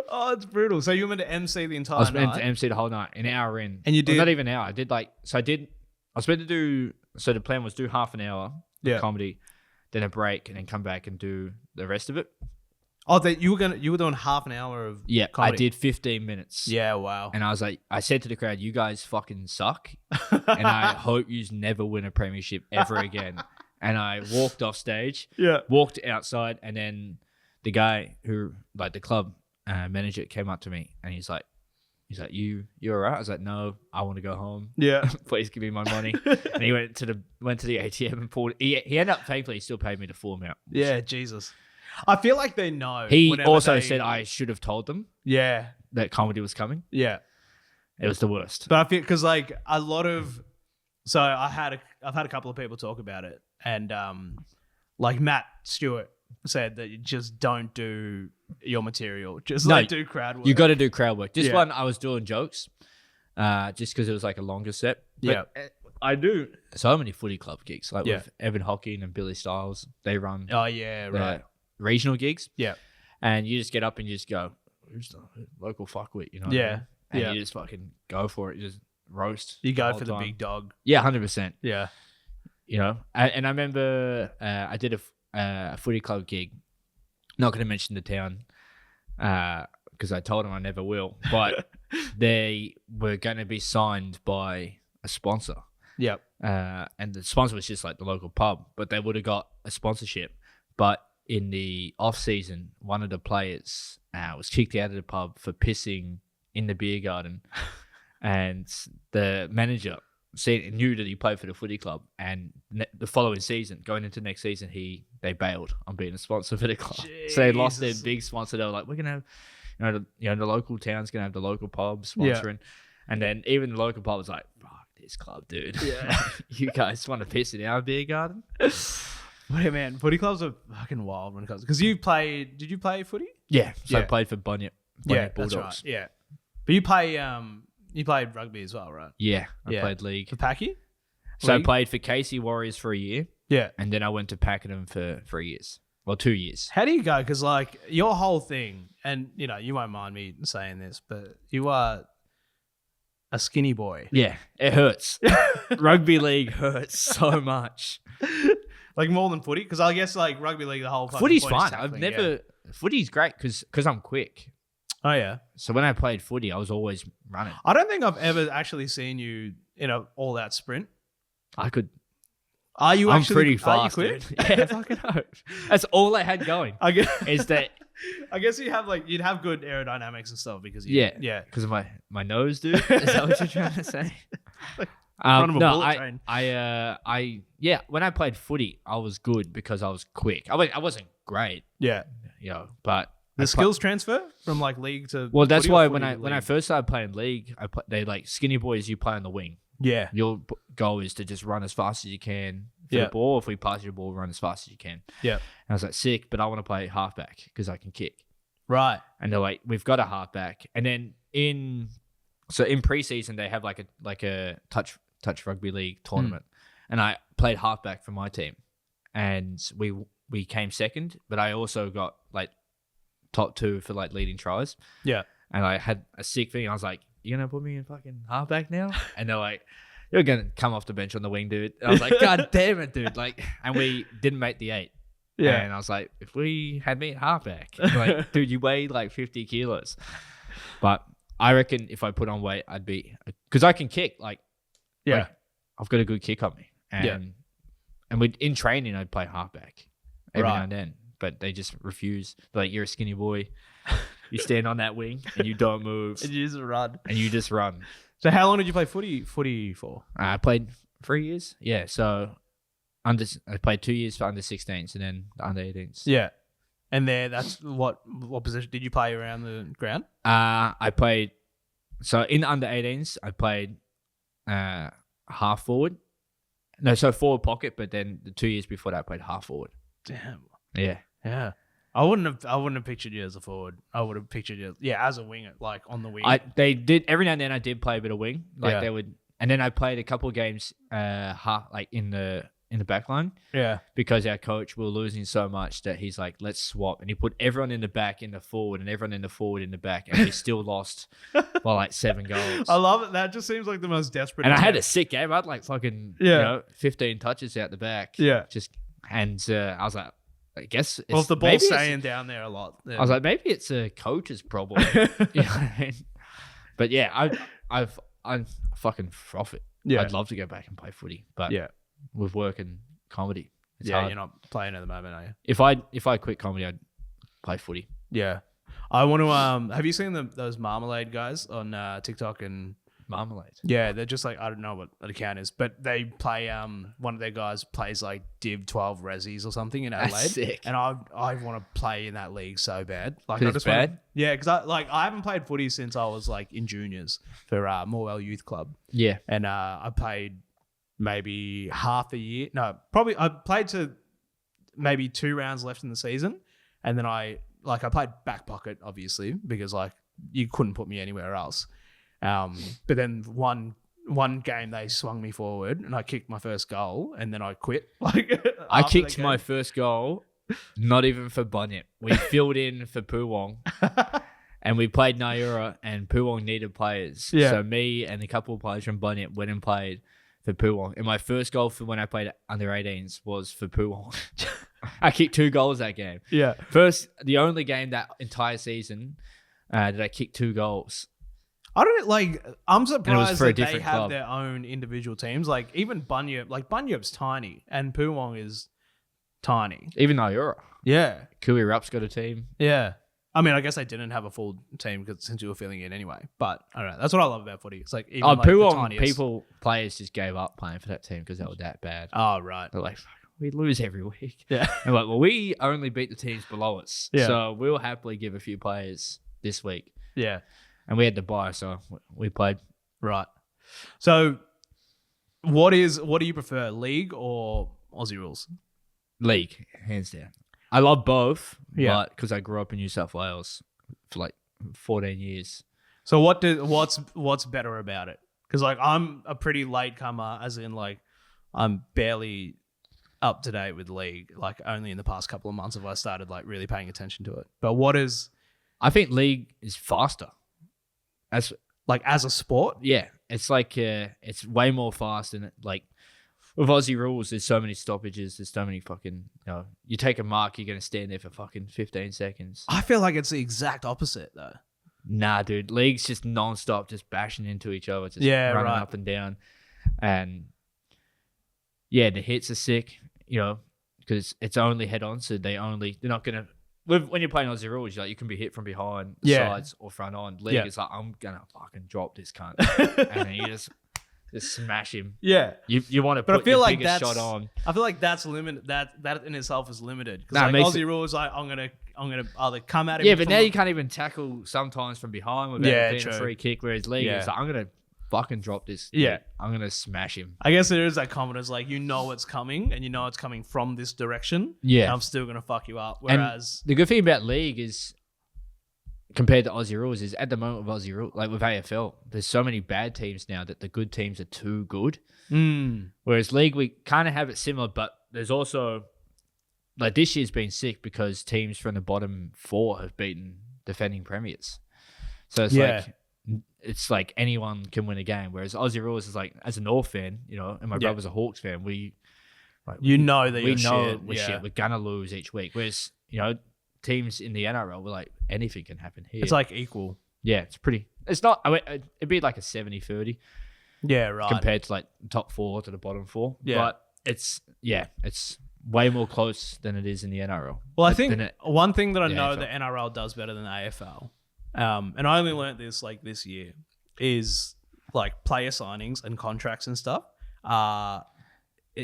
Oh, it's brutal. So you were meant to MC the entire night? I was meant to MC the whole night, an hour in. And you did? Well, not even an hour. I was meant to do, so the plan was do half an hour of comedy, then a break, and then come back and do the rest of it. Oh, you were doing half an hour of comedy? I did 15 minutes. Yeah, wow. And I said to the crowd, "You guys fucking suck, and I hope you never win a premiership ever again." And I walked off stage, walked outside, and then the guy who, like the club manager, came up to me and he's like, "You all right?" I was like, "No, I want to go home. Yeah, please give me my money." And he went to the ATM and pulled. He ended up, thankfully, he still paid me the full amount. Yeah, Jesus. I feel like they know. He also said I should have told them. Yeah, that comedy was coming. Yeah, it was the worst. But I feel because like a lot of, so I've had a couple of people talk about it, and like Matt Stewart said that you just don't do your material, just do crowd work. You got to do crowd work. This one I was doing jokes, just because it was like a longer set. But I do so many footy club gigs, like with Evan Hocking and Billy Stiles. They run. Oh yeah, right. Regional gigs. Yeah, and you just get up and you just go, "Who's the local fuckwit?" You know. What I mean? And you just fucking go for it. You just roast. You go for the big dog. Yeah, 100%. Yeah. You know, and I remember I did a footy club gig. Not going to mention the town because I told them I never will. But they were going to be signed by a sponsor. Yep. And the sponsor was just like the local pub, but they would have got a sponsorship. But in the off season, one of the players was kicked out of the pub for pissing in the beer garden, and the manager knew that he played for the footy club, and the following season, going into next season, they bailed on being a sponsor for the club. Jesus. So they lost their big sponsor. They were like, "We're gonna have, the local town's gonna have the local pub sponsoring," and then even the local pub was like, "Fuck this club, dude! Yeah, you guys want to piss in our beer garden?" Hey man, footy clubs are fucking wild when it comes. Because you played, did you play footy? Yeah, so I played for Bunyip Bulldogs. That's right. Yeah, but you played rugby as well, right? Yeah, I played league for Packy. So I played for Casey Warriors for a year. Yeah, and then I went to Pakenham for 3 years. Well, 2 years. How do you go? Because like your whole thing, and you won't mind me saying this, but you are a skinny boy. Yeah, it hurts. Rugby league hurts so much. Like more than footy, because I guess like rugby league, the whole footy's fine. Footy's great because I'm quick. Oh yeah. So when I played footy, I was always running. I don't think I've ever actually seen you in a all-out sprint. I could. Are you? I'm actually, pretty fast. Are you quick? Yeah, fucking hope. That's all I had going. I guess is that. I guess you'd have good aerodynamics and stuff because because of my nose, dude. Is that what you're trying to say? When I played footy, I was good because I was quick. I wasn't great. Yeah. But the skills transfer from like league to that's why when I first started playing league, they like skinny boys. You play on the wing. Yeah. Your goal is to just run as fast as you can for the ball. If we pass you the ball, run as fast as you can. Yeah. And I was like, sick, but I want to play halfback because I can kick. Right. And they're like, we've got a halfback, and then in preseason they have like a touch rugby league tournament, and I played halfback for my team, and we came second, but I also got like top 2 for like leading tries. Yeah, and I had a sick thing. I was like, "You gonna put me in fucking halfback now?" And they're like, you're going to come off the bench on the wing, dude. And I was like, God damn it, dude. Like, and we didn't make the 8. Yeah. And I was like, if we had me at halfback, like, dude, you weigh like 50 kilos. But I reckon if I put on weight, I'd be, because I can kick. Like, I've got a good kick on me. And in training, I'd play halfback every now and then. But they just refuse. They're like, you're a skinny boy. You stand on that wing and you don't move. And you just run. So how long did you play footy for? I played 3 years. Yeah, so I played 2 years for under 16s and then the under 18s. Yeah. And there, that's what position did you play around the ground? I played, so in the under 18s, I played half forward. No, so forward pocket, but then the 2 years before that, I played half forward. Damn. Yeah. Yeah. I wouldn't have pictured you as a forward. I would have pictured you, as a winger, like on the wing. They did every now and then. I did play a bit of wing, like they would, and then I played a couple of games, like in the back line. Yeah. Because our coach, we were losing so much that he's like, let's swap, and he put everyone in the back in the forward, and everyone in the forward in the back, and we still lost by like 7 goals. I love it. That just seems like the most desperate. And I had a sick game. I had like fucking 15 touches out the back. Yeah. I was like, I guess it's, if the ball's staying down there a lot. Then. I was like, maybe it's a coach's problem. You know what I mean? But yeah, I'm fucking profit. Yeah. I'd love to go back and play footy, but with work and comedy, it's hard. You're not playing at the moment, are you? If I quit comedy, I'd play footy. Yeah. I want to have you seen those Marmalade guys on TikTok and Marmalade? Yeah, they're just like, I don't know what the account is, but they play one of their guys plays like Div 12 Rezzies or something in Adelaide. That's sick. And I want to play in that league so bad. Like I just bad? Because I haven't played footy since I was like in juniors for Morwell Youth Club. Yeah. And I played maybe half a year. No, probably I played to maybe 2 rounds left in the season. And then I played back pocket, obviously, because like you couldn't put me anywhere else. But then one game they swung me forward and I kicked my first goal and then I quit. I kicked my first goal, not even for Bunyip. We filled in for Poowong and we played Naura and Poowong needed players. Yeah. So me and a couple of players from Bunyip went and played for Poowong. And my first goal for when I played under 18s was for Poowong. I kicked 2 goals that game. Yeah. The only game that entire season that I kicked 2 goals. I'm surprised that they have their own individual teams. Like even Bunyip, Bunyip's tiny and Poowong is tiny. Even Naura. Yeah. Kui Rap's got a team. Yeah. I mean, I guess they didn't have a full team since you were filling in anyway. But I don't know. That's what I love about footy. It's like even Poowong, players just gave up playing for that team because they were that bad. Oh, right. They're like, we lose every week. Yeah. And like, well, we only beat the teams below us. Yeah. So we'll happily give a few players this week. Yeah. And we had to buy, so we played. Right. So what do you prefer, league or Aussie rules? League, hands down. I love both, but because I grew up in New South Wales for like 14 years. So what's better about it? Because like I'm a pretty late comer, as in like I'm barely up to date with league. Like only in the past couple of months have I started like really paying attention to it. But I think league is faster. As a sport? Yeah. It's like it's way more fast and like with Aussie rules, there's so many stoppages, there's so many fucking you take a mark, you're gonna stand there for fucking 15 seconds. I feel like it's the exact opposite though. Nah, dude. League's just non-stop, just bashing into each other, just running up and down. And yeah, the hits are sick, because it's only head on, so they're not gonna when you're playing Aussie rules, you can be hit from behind, sides, or front on. League is like, I'm gonna fucking drop this cunt, and then you just smash him. Yeah, you want to put your biggest shot on. I feel like that's limited. That in itself is limited because Aussie rules, like I'm gonna either come at him. Yeah, but now you can't even tackle sometimes from behind without being a free kick. Whereas league is like, I'm gonna fucking drop this. Yeah, I'm gonna smash him. I guess there is that confidence, like it's coming, and it's coming from this direction. Yeah, and I'm still gonna fuck you up. Whereas the good thing about league is, compared to Aussie rules, is at the moment with Aussie rules, like with AFL, there's so many bad teams now that the good teams are too good. Whereas league, we kind of have it similar, but there's also like this year's been sick because teams from the bottom 4 have beaten defending premiers. So it's like it's like anyone can win a game. Whereas Aussie rules is like, as a North fan, you know, and my brother's a Hawks fan, we that you're shit. We're shit. We're gonna lose each week. Whereas, you know, teams in the NRL were like, anything can happen here. It's like equal. Yeah, it's not, I mean, it'd be like a 70-30. Yeah, right. Compared to like top 4 to the bottom 4. Yeah. But it's way more close than it is in the NRL. Well, I think one thing that I know AFL. the NRL does better than the AFL, and I only learned this like this year, is like player signings and contracts and stuff are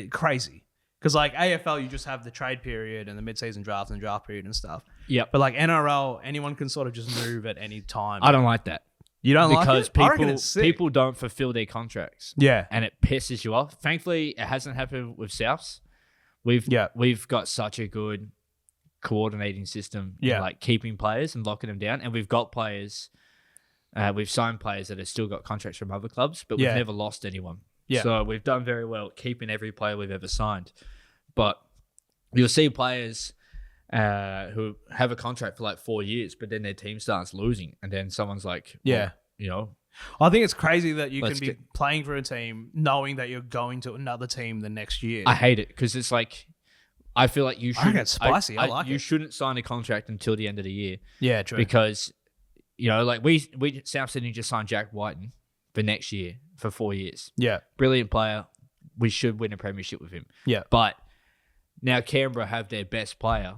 crazy. Because like AFL, you just have the trade period and the mid-season draft and draft period and stuff. Yep. But like NRL, anyone can sort of just move at any time. I don't like that. You don't because like it? Because people don't fulfill their contracts. Yeah. And it pisses you off. Thankfully, it hasn't happened with Souths. We've got such a good coordinating system in like keeping players and locking them down. And we've got players, we've signed players that have still got contracts from other clubs, but we've never lost anyone. Yeah. So we've done very well keeping every player we've ever signed. But you'll see players who have a contract for like 4 years, but then their team starts losing. And then someone's like, well, you know. I think it's crazy that you can be playing for a team knowing that you're going to another team the next year. I hate it because it's like, I feel like you shouldn't. I think it's spicy. I like it. You shouldn't sign a contract until the end of the year. Yeah, true. Because, you know, like we South Sydney just signed Jack Whiten for next year for 4 years. Yeah. Brilliant player. We should win a premiership with him. Yeah. But now Canberra have their best player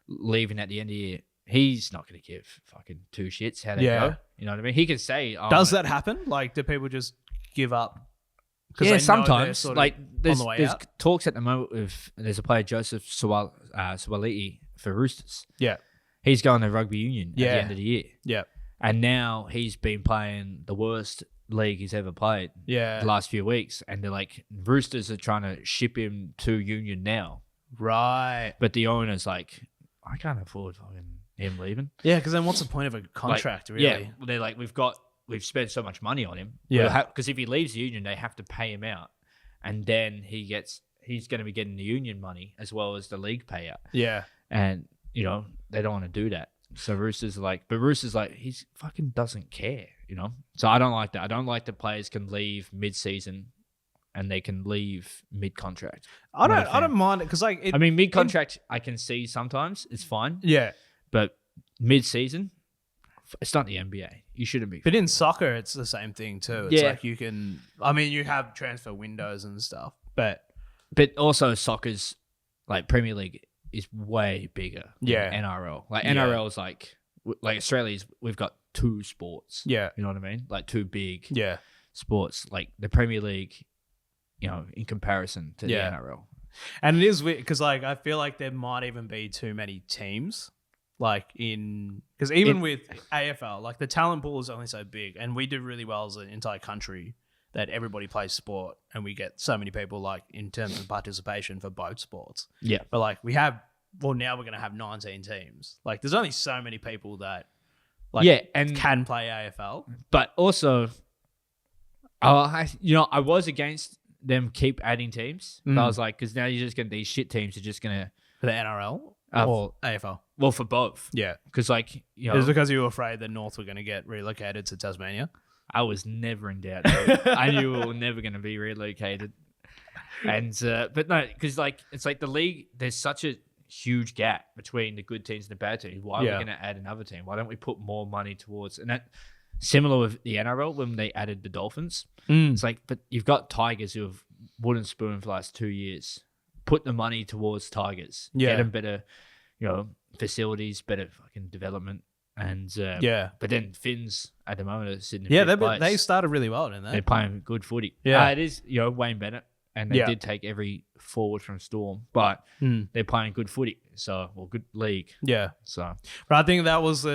leaving at the end of the year. He's not going to give fucking two shits how they go. You know what I mean? He can say... Oh, does that happen? Like, do people just give up? Yeah, sometimes. Like, there's out? talks at the moment with... There's a player, Joseph Suwaliti, for Roosters. Yeah. He's going to rugby union at the end of the year. Yeah. And now he's been playing the worst league he's ever played the last few weeks. And they're like, Roosters are trying to ship him to union now. Right. But the owner's like, I can't afford him leaving. Yeah, because then what's the point of a contract, really? Yeah, they're like, we've spent so much money on him. Yeah. Because if he leaves the union, they have to pay him out. And then he's going to be getting the union money as well as the league payout. Yeah. And, you know, they don't want to do that. So Roosters are like, he fucking doesn't care, you know? So I don't like that. I don't like that players can leave mid-season and they can leave mid-contract. I don't mind it because like mid-contract I can see sometimes it's fine. Yeah, but mid-season, it's not the NBA. You shouldn't be. But in soccer, it's the same thing too. It's like you can. I mean, you have transfer windows and stuff, but also soccer's like Premier League is way bigger. Than NRL. Like NRL is like Australia's. We've got two sports. Yeah, you know what I mean. Like two big. Yeah. Sports like the Premier League. You know, in comparison to the NRL. And it is weird because, like, I feel like there might even be too many teams. Like, because even with AFL, like, the talent pool is only so big, and we do really well as an entire country that everybody plays sport, and we get so many people, like, in terms of participation for both sports. Yeah. But, like, now we're going to have 19 teams. Like, there's only so many people that, like, can play AFL. But also, I was against them keep adding teams. I was like, because now you're just these shit teams are just gonna for the NRL or AFL. Well, for both. Yeah, because like it was because you were afraid that North were going to get relocated to Tasmania. I was never in doubt. I knew we were never going to be relocated. And but no, because like it's like the league. There's such a huge gap between the good teams and the bad teams. Why are we going to add another team? Why don't we put more money towards and that? Similar with the NRL when they added the Dolphins. It's like, but you've got Tigers who have wooden spoon for the last 2 years. Put the money towards Tigers. Get them better, facilities, better fucking development. And but then Finns at the moment are sitting in fifth place. They started really well, didn't they? They're playing good footy. Yeah. It is, Wayne Bennett. And they did take every forward from Storm. But they're playing good footy. So, good league. Yeah. So, but I think that was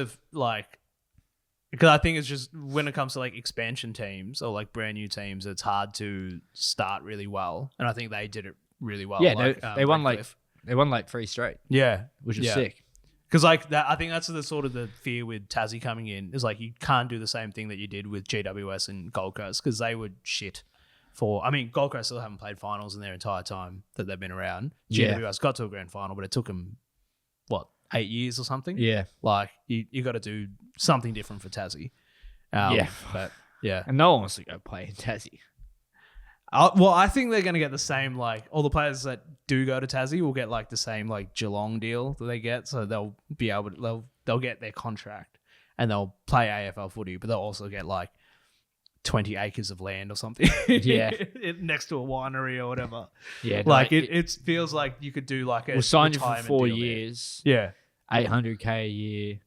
because I think it's just when it comes to like expansion teams or like brand new teams, it's hard to start really well. And I think they did it really well. Yeah, they won like 3 straight. Yeah, which is sick. Because like that, I think that's the sort of the fear with Tassie coming in is like you can't do the same thing that you did with GWS and Gold Coast because they would shit. Gold Coast still haven't played finals in their entire time that they've been around. GWS got to a grand final, but it took them 8 years or something. Yeah. Like you got to do something different for Tassie. But yeah. And no one wants to go play in Tassie. Well, I think they're going to get the same, like, all the players that do go to Tassie will get, like, the same, like, Geelong deal that they get. So they'll be able to, they'll get their contract and they'll play AFL footy, but they'll also get, like, 20 acres of land or something. Yeah. Next to a winery or whatever. Yeah. Like, it feels like you could do, like, we'll sign you for 4 years. There. Yeah. $800K a year.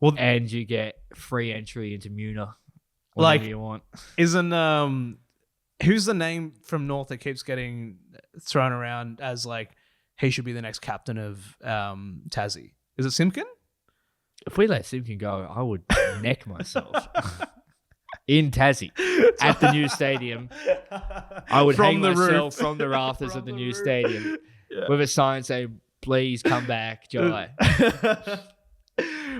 Well, and you get free entry into Muna. Like, you want. Isn't, who's the name from North that keeps getting thrown around as, like, he should be the next captain of Tassie? Is it Simpkin? If we let Simpkin go, I would neck myself. In Tassie, at the new stadium, I would hang myself from the rafters of the new stadium with a sign saying, "Please come back, July."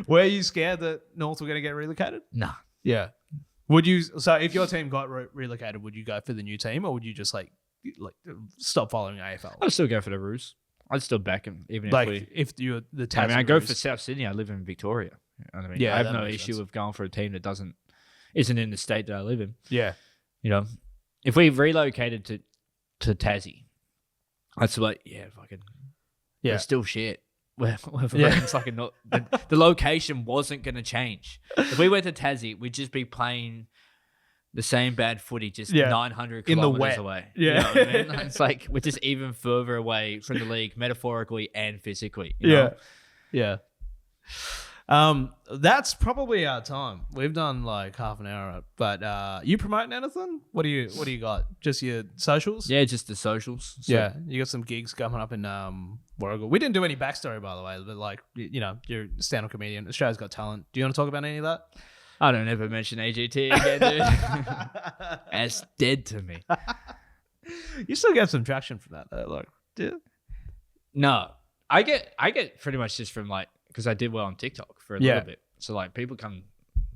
Were you scared that North were going to get relocated? Nah. Yeah. Would you? So if your team got relocated, would you go for the new team, or would you just like stop following AFL? I'd still go for the Roos. I'd still back him, even if you're the Tassie. I mean, I go for South Sydney. I live in Victoria. You know what I mean? Yeah, I have no issue with going for a team that isn't in the state that I live in. Yeah. You know, if we relocated to Tassie, I'd say, like, fucking, they're still shit. It's like the location wasn't going to change. If we went to Tassie, we'd just be playing the same bad footy, just 900 kilometers away. Yeah. You know what I mean? It's like we're just even further away from the league, metaphorically and physically. You know? Yeah. That's probably our time. We've done like half an hour, but you promoting anything? What do you got? Just your socials? Yeah, just the socials. So, you got some gigs coming up in Warragul. We didn't do any backstory, by the way, but like, you know, you're a stand-up comedian. Australia's Got Talent. Do you want to talk about any of that? I don't ever mention AGT again, dude. It's dead to me. You still get some traction from that, though. Like, no, I get pretty much just from like, because I did well on TikTok for a little bit. So like people come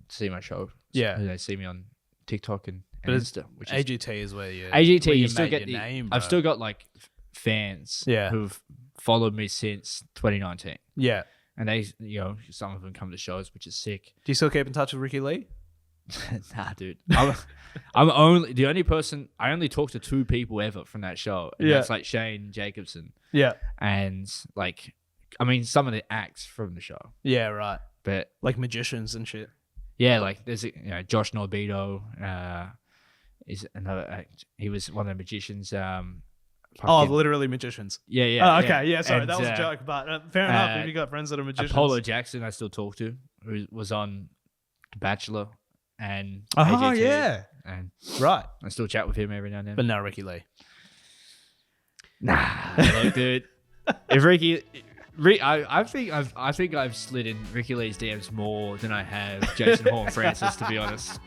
see my show. They see me on TikTok and Insta. Which AGT is where you you still get your name. I've still got like fans who've followed me since 2019. Yeah. And they, you know, some of them come to shows, which is sick. Do you still keep in touch with Ricky Lee? Nah, dude. I'm the only person. I only talked to 2 people ever from that show. And that's like Shane Jacobson. Yeah. And like, I mean, some of the acts from the show. Yeah, right. But like magicians and shit. Yeah, like there's Josh Norbido. Is another. He was one of the magicians. Literally magicians. Yeah. Oh, okay, yeah. Sorry, that was a joke, but fair enough. If you got friends that are magicians. Apollo Jackson, I still talk to, who was on The Bachelor and AGT, yeah, and right. I still chat with him every now and then. But no Ricky Lee. Nah, look, dude. If Ricky. I think I've slid in Ricky Lee's DMs more than I have Jason Horne-Francis, to be honest.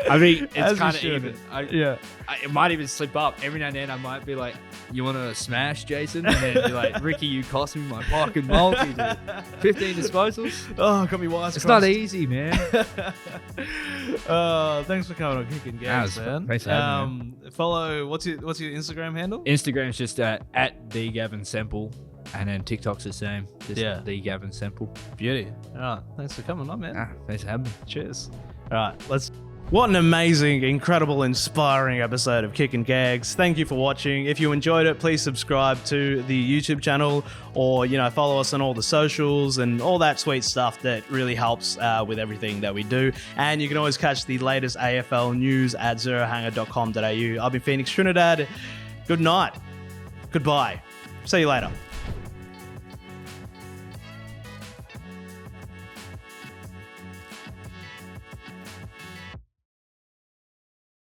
I mean, it's kind of even. It might even slip up. Every now and then I might be like, "You want to smash Jason?" And then be like, "Ricky, you cost me my fucking multi, dude. 15 disposals." Oh, got me wise. It's not easy, man. Thanks for coming on Kickin Gags, man. Thanks for having me. Follow. What's your Instagram handle? Instagram's just at the Gavin Sempel. And then TikTok's the same. Just the Gavin Sempel. Beauty. All right. Thanks for coming on, man. Thanks for having me. Cheers. All right. What an amazing, incredible, inspiring episode of Kickin Gags. Thank you for watching. If you enjoyed it, please subscribe to the YouTube channel or, follow us on all the socials and all that sweet stuff that really helps with everything that we do. And you can always catch the latest AFL news at zerohanger.com.au. I've been Phoenix Trinidad. Good night. Goodbye. See you later.